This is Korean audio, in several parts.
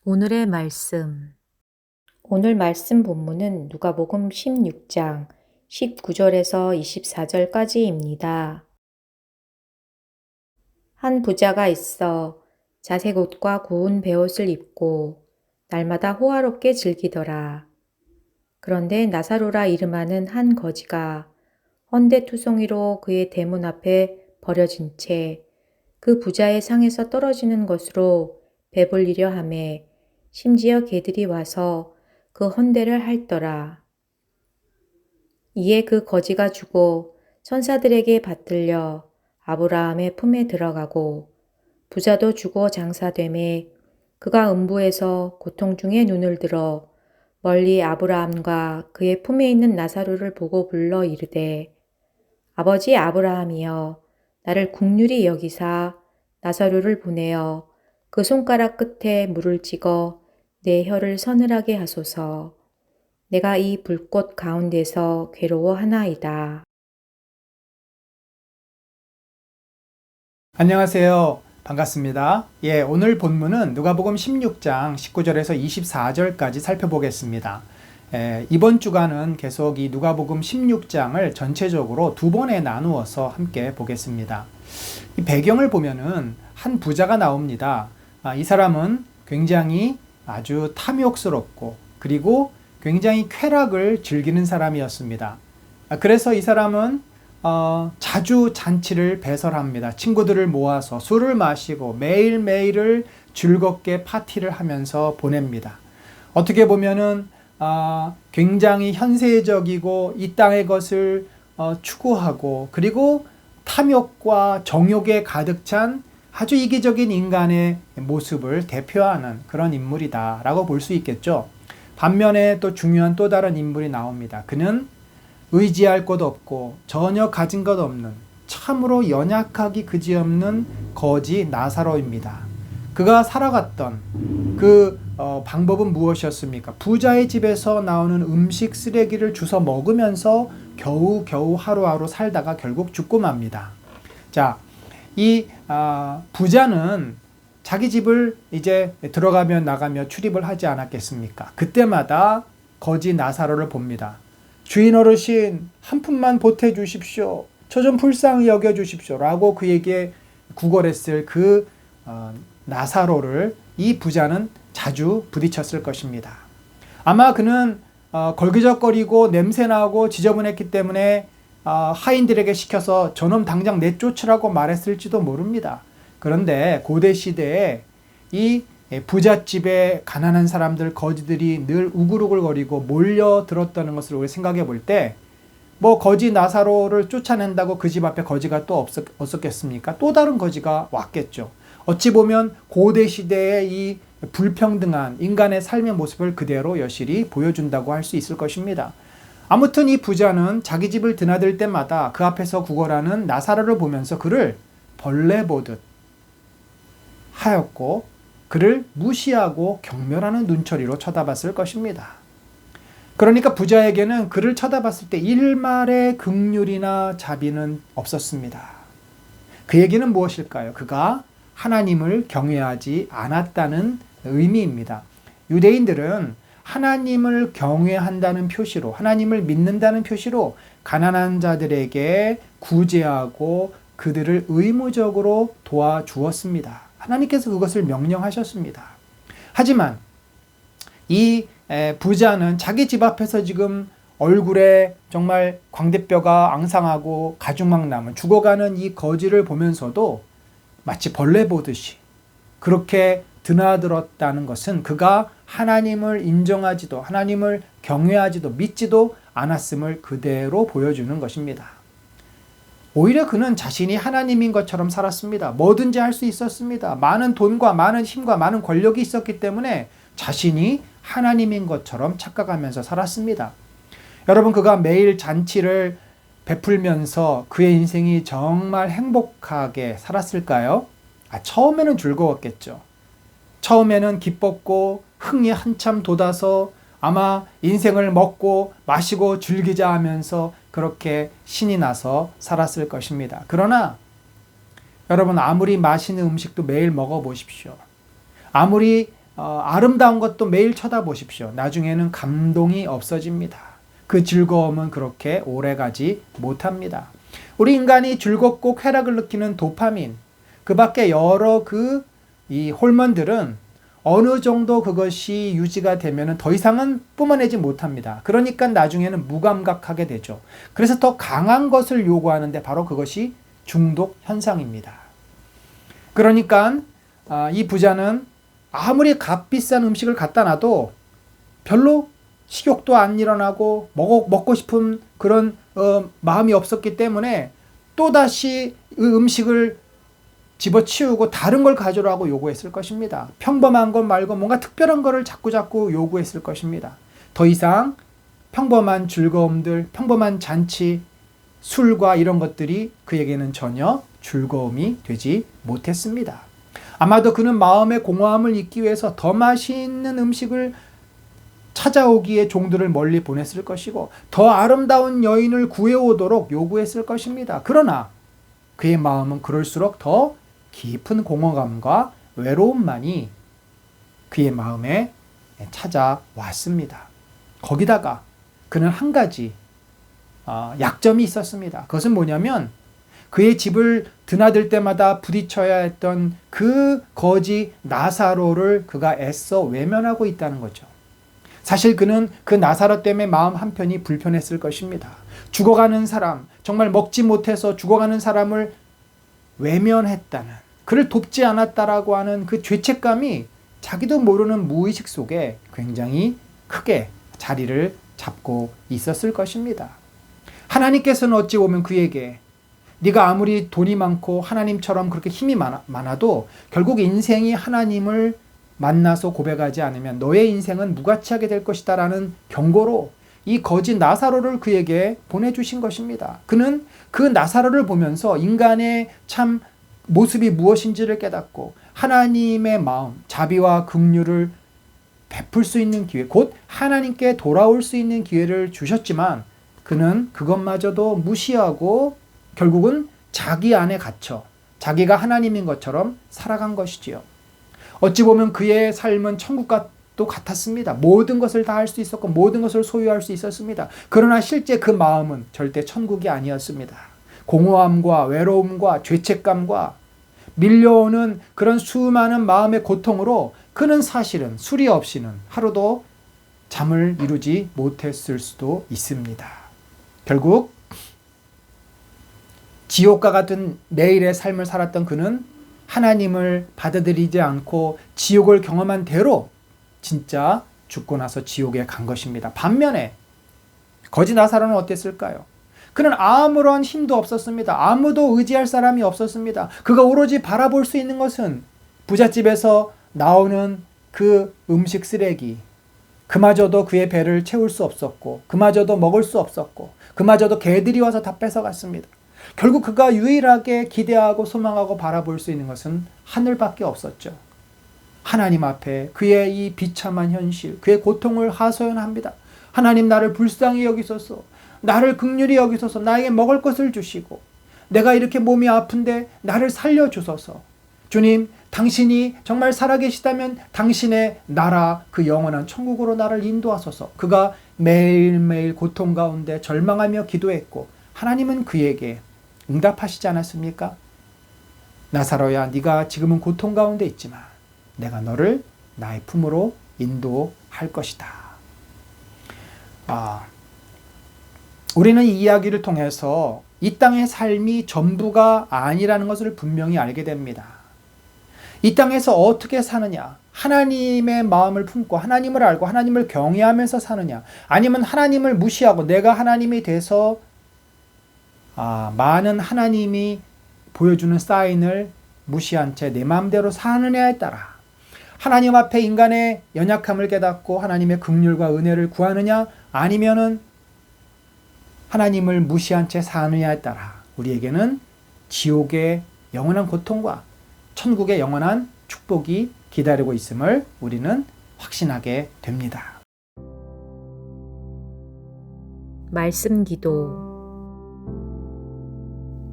오늘의 말씀. 오늘 말씀 본문은 누가복음 16장 19절에서 24절까지입니다. 한 부자가 있어 자색 옷과 고운 베옷을 입고 날마다 호화롭게 즐기더라. 그런데 나사로라 이름하는 한 거지가 헌데투성이로 그의 대문 앞에 버려진 채 그 부자의 상에서 떨어지는 것으로 배불리려 하매 심지어 개들이 와서 그 헌대를 핥더라. 이에 그 거지가 죽어 천사들에게 받들려 아브라함의 품에 들어가고 부자도 죽어 장사되매 그가 음부에서 고통 중에 눈을 들어 멀리 아브라함과 그의 품에 있는 나사로를 보고 불러 이르되 아버지 아브라함이여 나를 긍휼히 여기사 나사로를 보내어 그 손가락 끝에 물을 찍어 내 혀를 서늘하게 하소서. 내가 이 불꽃 가운데서 괴로워하나이다. 안녕하세요. 반갑습니다. 오늘 본문은 누가복음 16장 19절에서 24절까지 살펴보겠습니다. 이번 주간은 계속 이 누가복음 16장을 전체적으로 두 번에 나누어서 함께 보겠습니다. 이 배경을 보면은 한 부자가 나옵니다. 이 사람은 굉장히 아주 탐욕스럽고 그리고 굉장히 쾌락을 즐기는 사람이었습니다. 그래서 이 사람은 자주 잔치를 배설합니다. 친구들을 모아서 술을 마시고 매일매일을 즐겁게 파티를 하면서 보냅니다. 어떻게 보면은 굉장히 현세적이고 이 땅의 것을 추구하고 그리고 탐욕과 정욕에 가득 찬 아주 이기적인 인간의 모습을 대표하는 그런 인물이다 라고 볼 수 있겠죠. 반면에 또 중요한 또 다른 인물이 나옵니다. 그는 의지할 것 없고 전혀 가진 것 없는 참으로 연약하기 그지없는 거지 나사로입니다. 그가 살아갔던 그 방법은 무엇이었습니까? 부자의 집에서 나오는 음식 쓰레기를 주워 먹으면서 겨우 하루하루 살다가 결국 죽고 맙니다. 자, 이 부자는 자기 집을 이제 들어가며 나가며 출입을 하지 않았겠습니까? 그때마다 거지 나사로를 봅니다. 주인 어르신, 한 푼만 보태 주십시오. 저 좀 불쌍히 여겨 주십시오. 라고 그에게 구걸했을 그 나사로를 이 부자는 자주 부딪혔을 것입니다. 아마 그는 걸기적거리고 냄새나고 지저분했기 때문에 하인들에게 시켜서 저놈 당장 내쫓으라고 말했을지도 모릅니다. 그런데 고대 시대에 이 부잣집에 가난한 사람들, 거지들이 늘 우글우글거리고 몰려들었다는 것을 우리 생각해 볼 때 뭐 거지 나사로를 쫓아낸다고 그 집 앞에 거지가 또 없었겠습니까? 또 다른 거지가 왔겠죠. 어찌 보면 고대 시대의 이 불평등한 인간의 삶의 모습을 그대로 여실히 보여준다고 할 수 있을 것입니다. 아무튼 이 부자는 자기 집을 드나들 때마다 그 앞에서 구걸하는 나사로를 보면서 그를 벌레 보듯 하였고 그를 무시하고 경멸하는 눈초리로 쳐다봤을 것입니다. 그러니까 부자에게는 그를 쳐다봤을 때 일말의 긍휼이나 자비는 없었습니다. 그 얘기는 무엇일까요? 그가 하나님을 경외하지 않았다는 의미입니다. 유대인들은 하나님을 경외한다는 표시로, 하나님을 믿는다는 표시로 가난한 자들에게 구제하고 그들을 의무적으로 도와주었습니다. 하나님께서 그것을 명령하셨습니다. 하지만 이 부자는 자기 집 앞에서 지금 얼굴에 정말 광대뼈가 앙상하고 가죽막 남은 죽어가는 이 거지를 보면서도 마치 벌레 보듯이 그렇게 드나들었다는 것은 그가 하나님을 인정하지도 하나님을 경외하지도 믿지도 않았음을 그대로 보여주는 것입니다. 오히려 그는 자신이 하나님인 것처럼 살았습니다. 뭐든지 할 수 있었습니다. 많은 돈과 많은 힘과 많은 권력이 있었기 때문에 자신이 하나님인 것처럼 착각하면서 살았습니다. 여러분, 그가 매일 잔치를 베풀면서 그의 인생이 정말 행복하게 살았을까요? 처음에는 즐거웠겠죠. 처음에는 기뻤고 흥이 한참 돋아서 아마 인생을 먹고 마시고 즐기자 하면서 그렇게 신이 나서 살았을 것입니다. 그러나 여러분, 아무리 맛있는 음식도 매일 먹어보십시오. 아무리 아름다운 것도 매일 쳐다보십시오. 나중에는 감동이 없어집니다. 그 즐거움은 그렇게 오래가지 못합니다. 우리 인간이 즐겁고 쾌락을 느끼는 도파민, 그 밖에 여러 이 호르몬들은 어느 정도 그것이 유지가 되면 더 이상은 뿜어내지 못합니다. 그러니까 나중에는 무감각하게 되죠. 그래서 더 강한 것을 요구하는데 바로 그것이 중독 현상입니다. 그러니까 이 부자는 아무리 값비싼 음식을 갖다 놔도 별로 식욕도 안 일어나고 먹고 싶은 그런 마음이 없었기 때문에 또다시 그 음식을 집어치우고 다른 걸 가져라고 요구했을 것입니다. 평범한 것 말고 뭔가 특별한 거를 자꾸 요구했을 것입니다. 더 이상 평범한 즐거움들, 평범한 잔치, 술과 이런 것들이 그에게는 전혀 즐거움이 되지 못했습니다. 아마도 그는 마음의 공허함을 잊기 위해서 더 맛있는 음식을 찾아오기에 종들을 멀리 보냈을 것이고 더 아름다운 여인을 구해오도록 요구했을 것입니다. 그러나 그의 마음은 그럴수록 더 깊은 공허감과 외로움만이 그의 마음에 찾아왔습니다. 거기다가 그는 한 가지 약점이 있었습니다. 그것은 뭐냐면 그의 집을 드나들 때마다 부딪혀야 했던 그 거지 나사로를 그가 애써 외면하고 있다는 거죠. 사실 그는 그 나사로 때문에 마음 한편이 불편했을 것입니다. 죽어가는 사람, 정말 먹지 못해서 죽어가는 사람을 외면했다는, 그를 돕지 않았다라고 하는 그 죄책감이 자기도 모르는 무의식 속에 굉장히 크게 자리를 잡고 있었을 것입니다. 하나님께서는 어찌 보면 그에게 네가 아무리 돈이 많고 하나님처럼 그렇게 힘이 많아도 결국 인생이 하나님을 만나서 고백하지 않으면 너의 인생은 무가치하게 될 것이다 라는 경고로 이 거지 나사로를 그에게 보내주신 것입니다. 그는 그 나사로를 보면서 인간의 참 모습이 무엇인지를 깨닫고 하나님의 마음, 자비와 긍휼을 베풀 수 있는 기회, 곧 하나님께 돌아올 수 있는 기회를 주셨지만 그는 그것마저도 무시하고 결국은 자기 안에 갇혀 자기가 하나님인 것처럼 살아간 것이지요. 어찌 보면 그의 삶은 천국과도 같았습니다. 모든 것을 다 할 수 있었고 모든 것을 소유할 수 있었습니다. 그러나 실제 그 마음은 절대 천국이 아니었습니다. 공허함과 외로움과 죄책감과 밀려오는 그런 수많은 마음의 고통으로 그는 사실은 수리 없이는 하루도 잠을 이루지 못했을 수도 있습니다. 결국 지옥과 같은 매일의 삶을 살았던 그는 하나님을 받아들이지 않고 지옥을 경험한 대로 진짜 죽고 나서 지옥에 간 것입니다. 반면에 거지 나사로는 어땠을까요? 그는 아무런 힘도 없었습니다. 아무도 의지할 사람이 없었습니다. 그가 오로지 바라볼 수 있는 것은 부잣집에서 나오는 그 음식 쓰레기, 그마저도 그의 배를 채울 수 없었고 그마저도 먹을 수 없었고 그마저도 개들이 와서 다 뺏어갔습니다. 결국 그가 유일하게 기대하고 소망하고 바라볼 수 있는 것은 하늘밖에 없었죠. 하나님 앞에 그의 이 비참한 현실, 그의 고통을 하소연합니다. 하나님, 나를 불쌍히 여기소서, 나를 긍휼히 여기소서, 나에게 먹을 것을 주시고 내가 이렇게 몸이 아픈데 나를 살려주소서. 주님, 당신이 정말 살아계시다면 당신의 나라, 그 영원한 천국으로 나를 인도하소서. 그가 매일매일 고통 가운데 절망하며 기도했고 하나님은 그에게 응답하시지 않았습니까? 나사로야, 네가 지금은 고통 가운데 있지만 내가 너를 나의 품으로 인도할 것이다. 우리는 이 이야기를 통해서 이 땅의 삶이 전부가 아니라는 것을 분명히 알게 됩니다. 이 땅에서 어떻게 사느냐? 하나님의 마음을 품고 하나님을 알고 하나님을 경외하면서 사느냐? 아니면 하나님을 무시하고 내가 하나님이 돼서 많은 하나님이 보여주는 사인을 무시한 채 내 마음대로 사느냐에 따라 하나님 앞에 인간의 연약함을 깨닫고 하나님의 긍휼과 은혜를 구하느냐, 아니면은 하나님을 무시한 채 사느냐에 따라 우리에게는 지옥의 영원한 고통과 천국의 영원한 축복이 기다리고 있음을 우리는 확신하게 됩니다. 말씀 기도.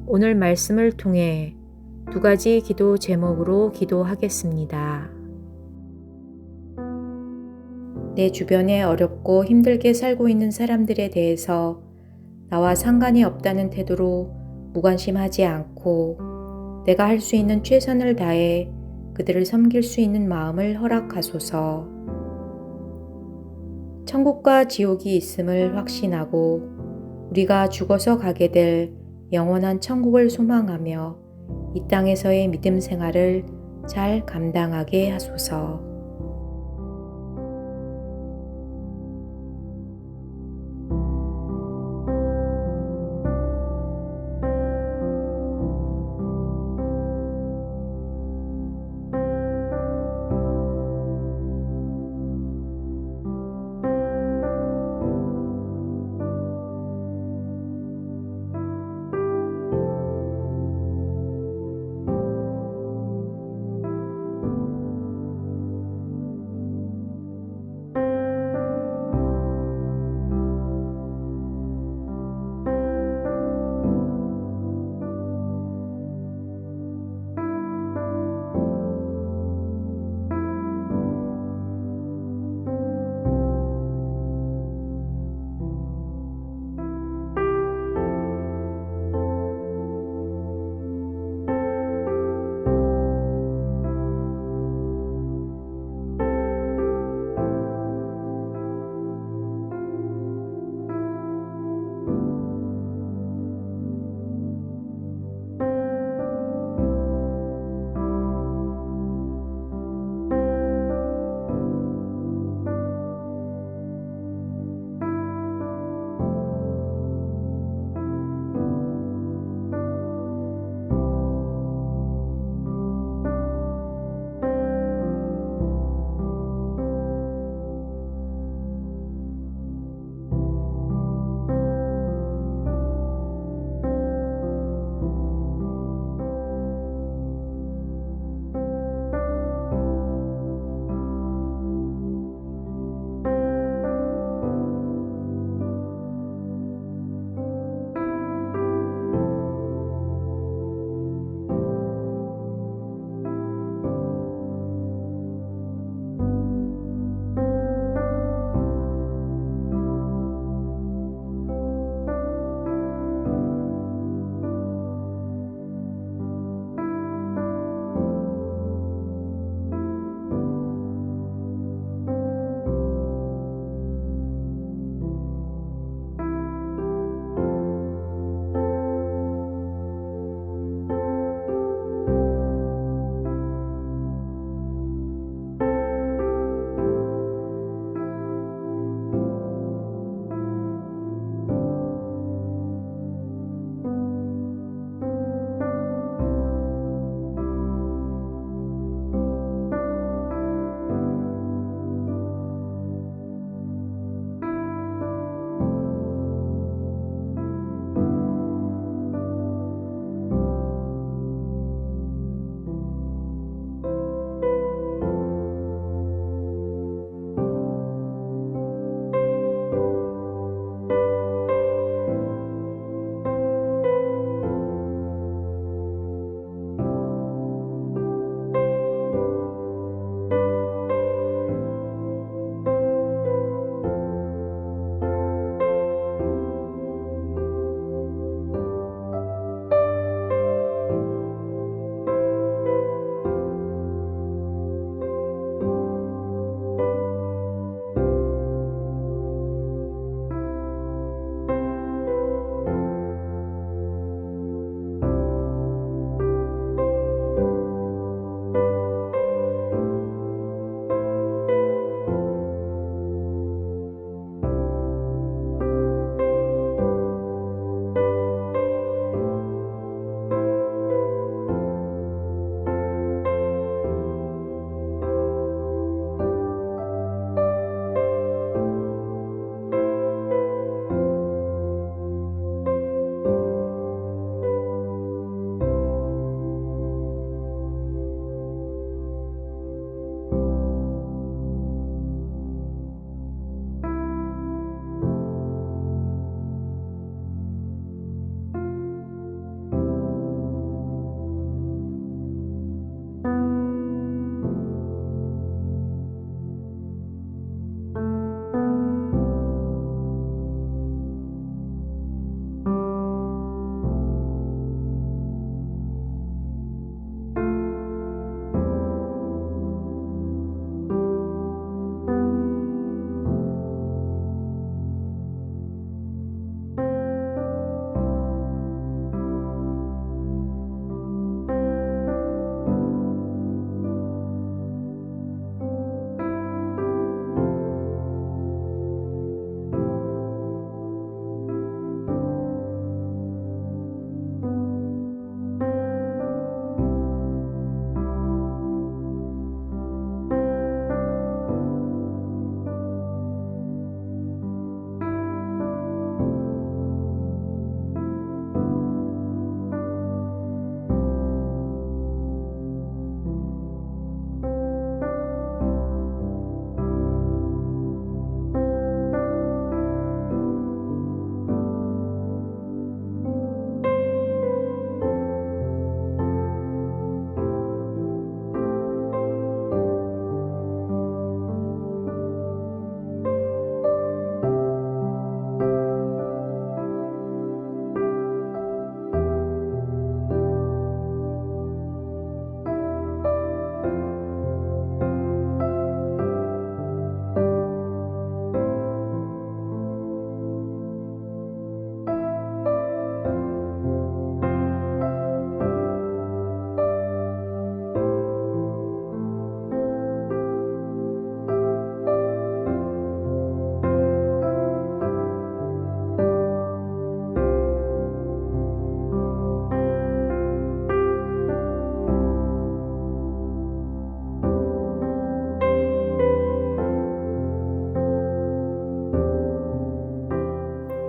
오늘 말씀을 통해 두 가지 기도 제목으로 기도하겠습니다. 내 주변에 어렵고 힘들게 살고 있는 사람들에 대해서 나와 상관이 없다는 태도로 무관심하지 않고 내가 할 수 있는 최선을 다해 그들을 섬길 수 있는 마음을 허락하소서. 천국과 지옥이 있음을 확신하고 우리가 죽어서 가게 될 영원한 천국을 소망하며 이 땅에서의 믿음 생활을 잘 감당하게 하소서.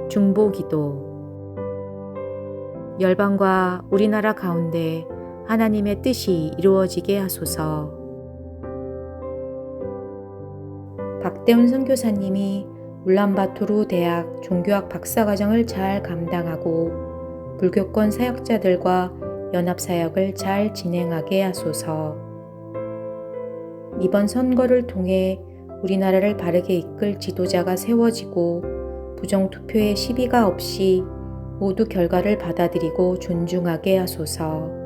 중보기도. 열방과 우리나라 가운데 하나님의 뜻이 이루어지게 하소서. 박대훈 선교사님이 울란바토르 대학 종교학 박사과정을 잘 감당하고 불교권 사역자들과 연합사역을 잘 진행하게 하소서. 이번 선거를 통해 우리나라를 바르게 이끌 지도자가 세워지고 부정투표에 시비가 없이 모두 결과를 받아들이고 존중하게 하소서.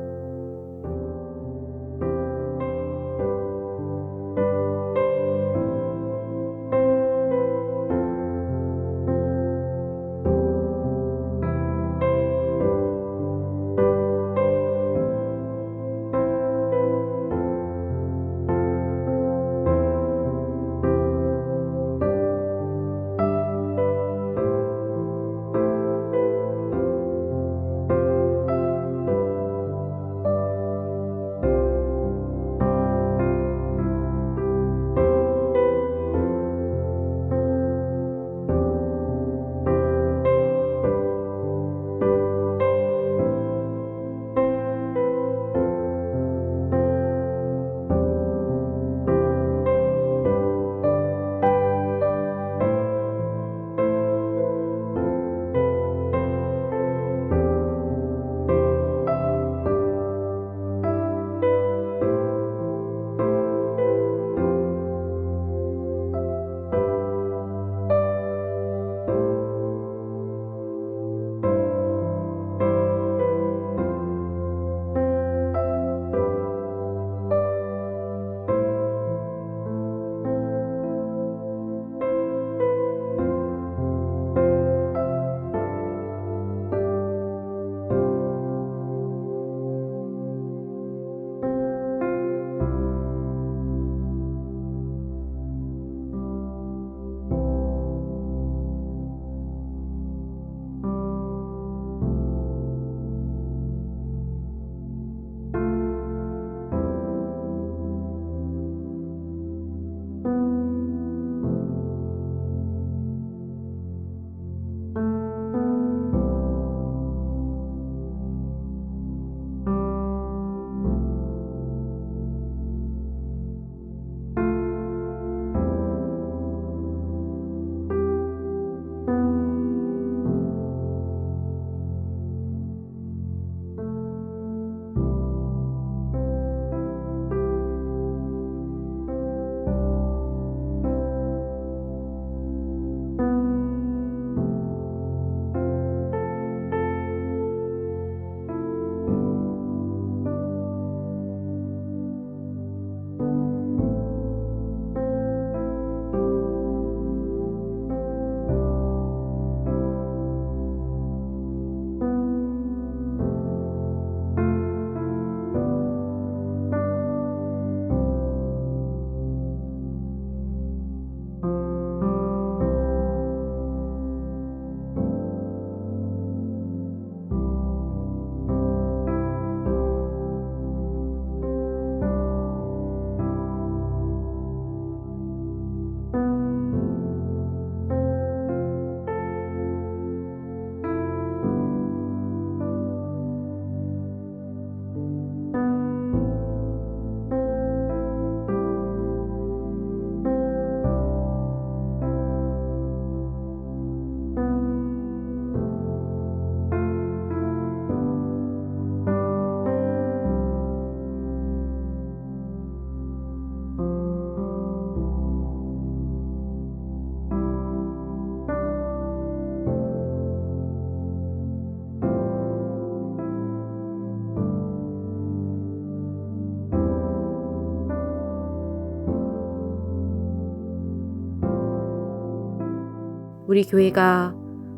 우리 교회가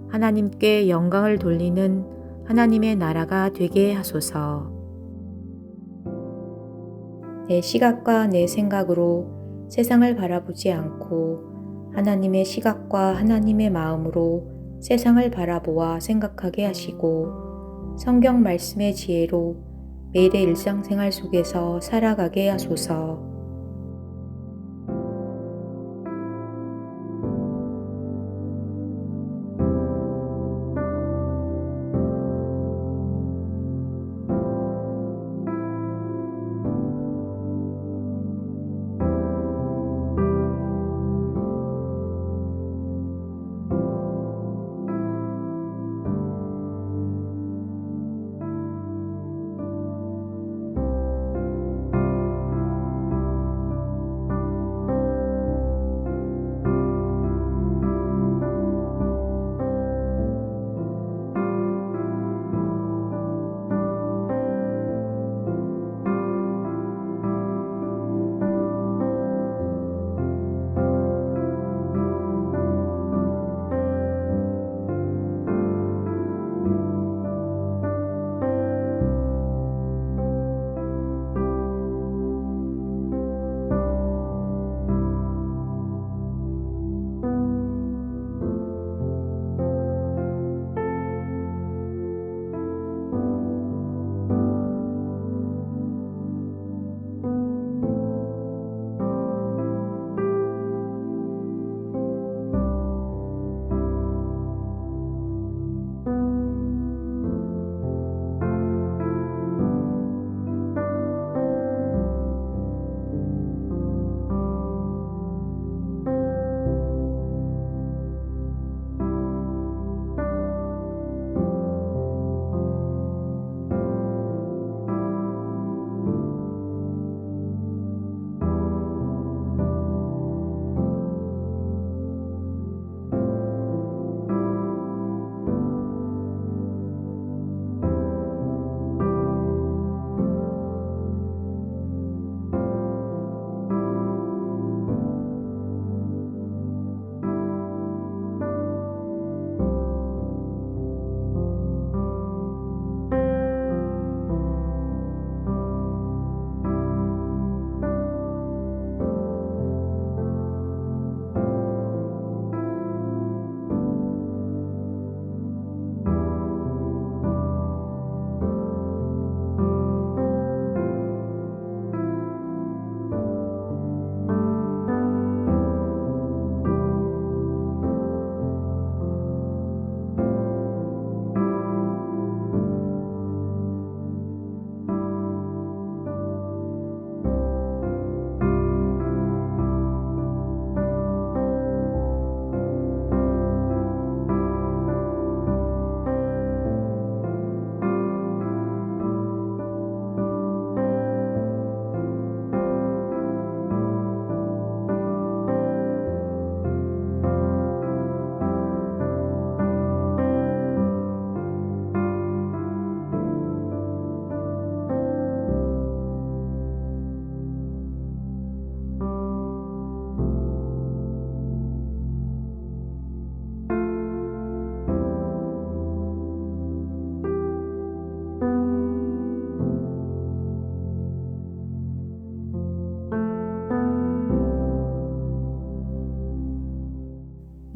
하나님께 영광을 돌리는 하나님의 나라가 되게 하소서. 내 시각과 내 생각으로 세상을 바라보지 않고 하나님의 시각과 하나님의 마음으로 세상을 바라보아 생각하게 하시고 성경 말씀의 지혜로 매일의 일상생활 속에서 살아가게 하소서.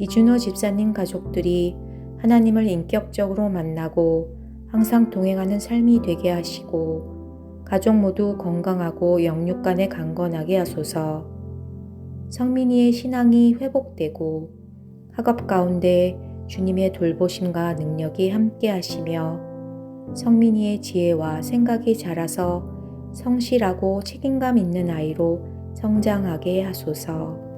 이준호 집사님 가족들이 하나님을 인격적으로 만나고 항상 동행하는 삶이 되게 하시고 가족 모두 건강하고 영육간에 강건하게 하소서. 성민이의 신앙이 회복되고 학업 가운데 주님의 돌보심과 능력이 함께 하시며 성민이의 지혜와 생각이 자라서 성실하고 책임감 있는 아이로 성장하게 하소서.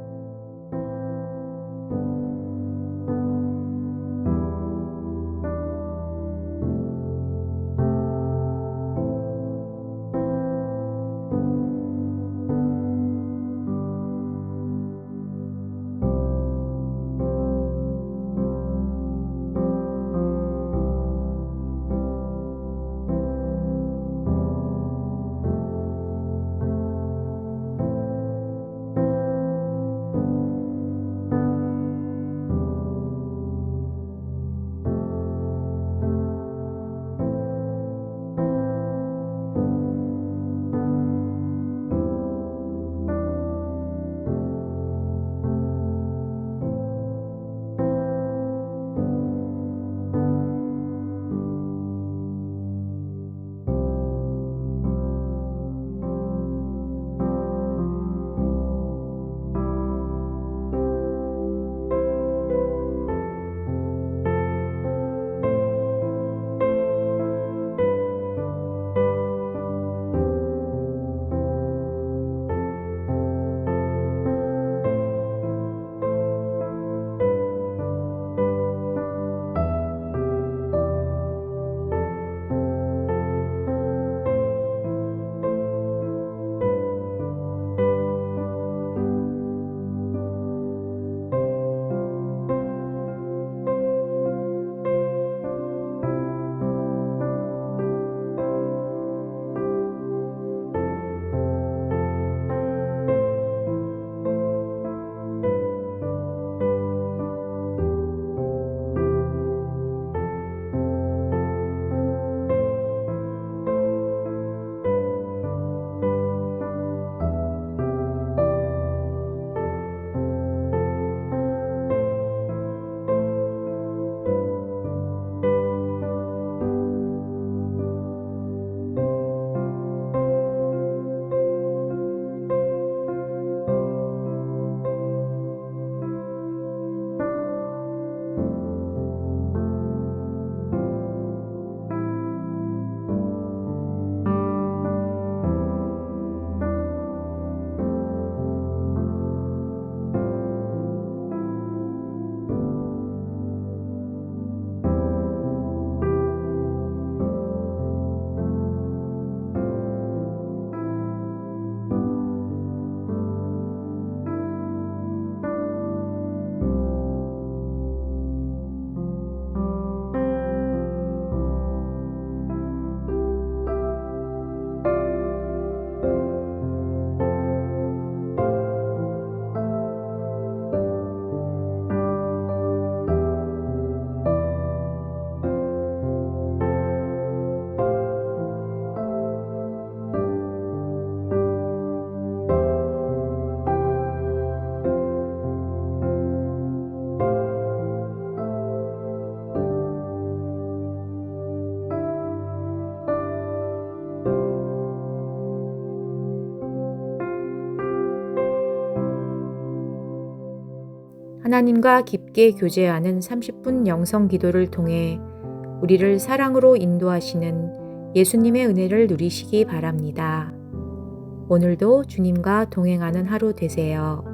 하나님과 깊게 교제하는 30분 영성 기도를 통해 우리를 사랑으로 인도하시는 예수님의 은혜를 누리시기 바랍니다. 오늘도 주님과 동행하는 하루 되세요.